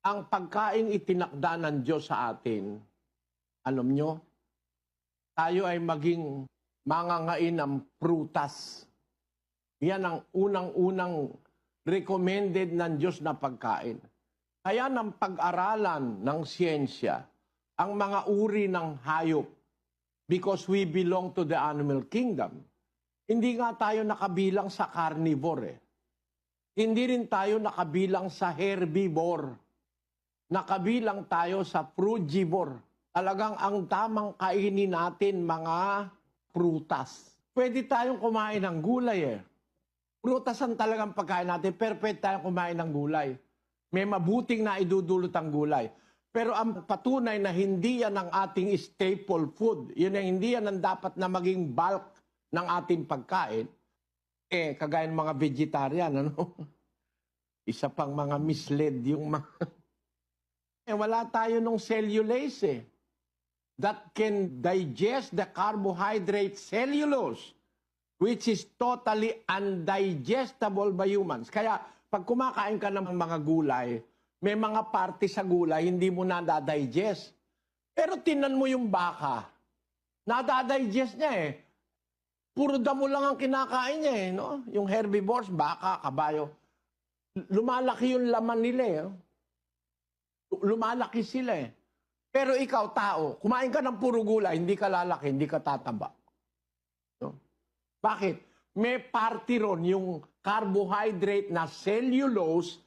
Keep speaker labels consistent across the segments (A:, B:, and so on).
A: Ang pagkaing itinakda ng Diyos sa atin, alam nyo, tayo ay maging mangangain ng prutas. Yan ang unang-unang recommended ng Diyos na pagkain. Kaya ng pag-aralan ng siyensya, ang mga uri ng hayop, because we belong to the animal kingdom, hindi nga tayo nakabilang sa carnivore. Hindi rin tayo nakabilang sa herbivore. Nakabilang tayo sa frugivore. Talagang ang tamang kainin natin mga prutas. Pwede tayong kumain ng gulay eh. Prutas ang talagang pagkain natin, pero pwede tayong kumain ng gulay. May mabuting na idudulot ang gulay. Pero ang patunay na hindi yan ang ating staple food, yun ang hindi yan ang dapat na maging bulk ng ating pagkain, eh, kagaya ng mga vegetarian, ano? Isa pang mga misled yung mga... wala tayo nung cellulase eh. That can digest the carbohydrate cellulose, which is totally undigestible by humans. Kaya, pag kumakain ka ng mga gulay, may mga parte sa gulay, hindi mo nadadigest. Pero tinan mo yung baka, nadadigest niya eh. Puro damo lang ang kinakain niya eh, no? Yung herbivores, baka, kabayo. Lumalaki yung laman nila eh. Lumalaki sila eh. Pero ikaw, tao, kumain ka ng puro gulay, hindi ka lalaki, hindi ka tataba. No? Bakit? May parte ron, yung carbohydrate na cellulose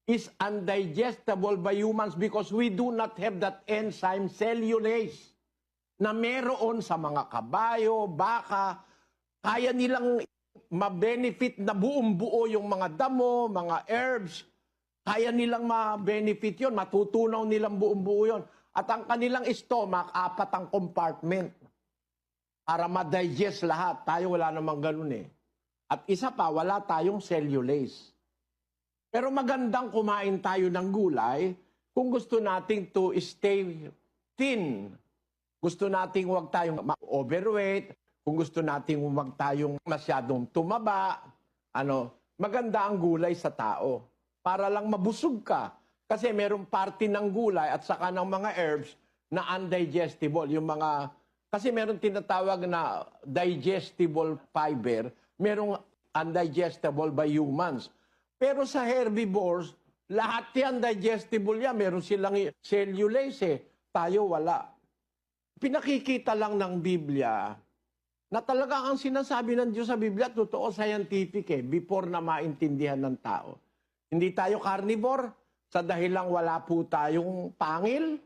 A: is undigestible by humans because we do not have that enzyme cellulase na meron sa mga kabayo, baka, kaya nilang ma-benefit na buong-buo yung mga damo, mga herbs, kaya nilang ma-benefit yun, matutunaw nilang buong-buo yun. At ang kanilang stomach, 4 ang compartment para ma-digest lahat. Tayo wala namang ganun eh. At isa pa, wala tayong cellulase. Pero magandang kumain tayo ng gulay kung gusto nating to stay thin. Gusto nating huwag tayong overweight, kung gusto nating huwag tayong masyadong tumaba, maganda ang gulay sa tao. Para lang mabusog ka. Kasi merong parte ng gulay at saka ng mga herbs na undigestible. Kasi meron tinatawag na digestible fiber, merong undigestible by humans. Pero sa herbivores, lahat yan digestible yan. Meron silang cellulase eh. Tayo wala. Pinakikita lang ng Biblia na talaga ang sinasabi ng Diyos sa Biblia, totoo, scientific eh, before na maintindihan ng tao. Hindi tayo carnivore sa dahilang wala po tayong pangil.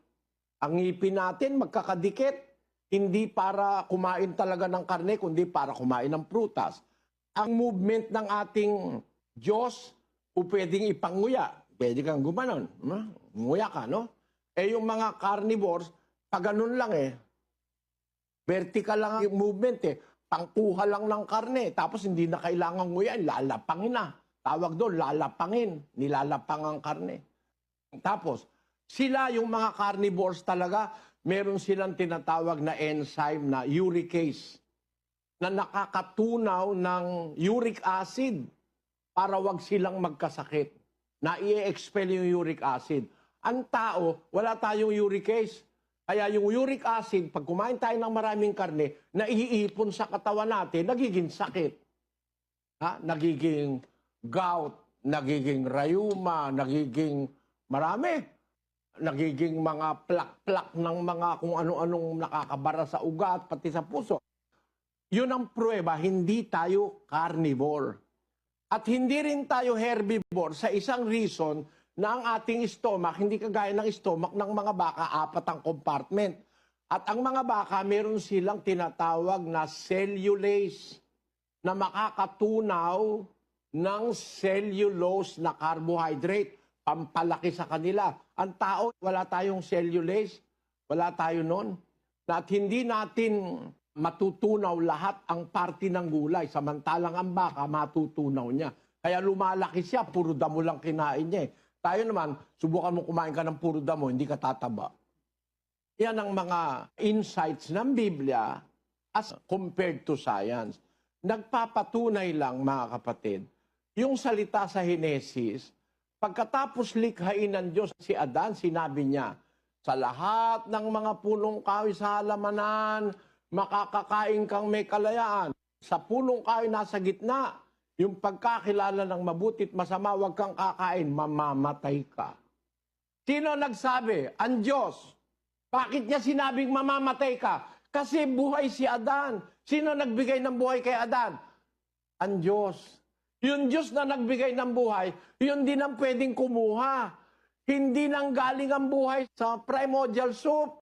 A: Ang ngipin natin magkakadikit, hindi para kumain talaga ng karne, kundi para kumain ng prutas. Ang movement ng ating Diyos, o pwedeng ipanguya. Pwede kang gumanon. Nguya ka, no? Eh yung mga carnivores, pag ganun lang eh. Vertical lang yung movement eh. Pangkuha lang ng karne. Tapos hindi na kailangan nguyain. Lalapangin na. Tawag doon, lalapangin. Nilalapang ang karne. Tapos, sila yung mga carnivores talaga, meron silang tinatawag na enzyme na uricase na nakakatunaw ng uric acid para wag silang magkasakit. Na i-expel yung uric acid. Ang tao, wala tayong uricase. Kaya yung uric acid, pag kumain tayo ng maraming karne, naiipon sa katawan natin, nagiging sakit. Nagiging gout, nagiging rayuma, nagiging marami. Nagiging mga plak-plak ng mga kung ano-anong nakakabara sa ugat, pati sa puso. Yun ang pruweba, hindi tayo carnivore. At hindi rin tayo herbivore sa isang reason na ang ating stomach, hindi kagaya ng stomach ng mga baka, 4 ang compartment. At ang mga baka, meron silang tinatawag na cellulase na makakatunaw ng cellulose na carbohydrate, pampalaki sa kanila. Ang tao, wala tayong cellulase, wala tayo nun. At hindi natin matutunaw lahat ang parte ng gulay, samantalang ang baka matutunaw niya. Kaya lumalaki siya, puro damo lang kinain niya eh. Tayo naman, subukan mo kumain ka ng puro damo, hindi ka tataba. Yan ang mga insights ng Biblia as compared to science. Nagpapatunay lang, mga kapatid, yung salita sa Henesis, Pagkatapos likhain ng Diyos si Adan, sinabi niya, sa lahat ng mga punong kahoy sa halamanan, makakakain kang may kalayaan. Sa punong kahoy nasa gitna, yung pagkakilala ng mabutit masama, huwag kang kakain, mamamatay ka. Sino nagsabi? Ang Diyos. Bakit niya sinabing mamamatay ka? Kasi buhay si Adan. Sino nagbigay ng buhay kay Adan? Ang Diyos. Yung Diyos na nagbigay ng buhay, yun din ang pwedeng kumuha. Hindi nang galing ang buhay sa primordial soup.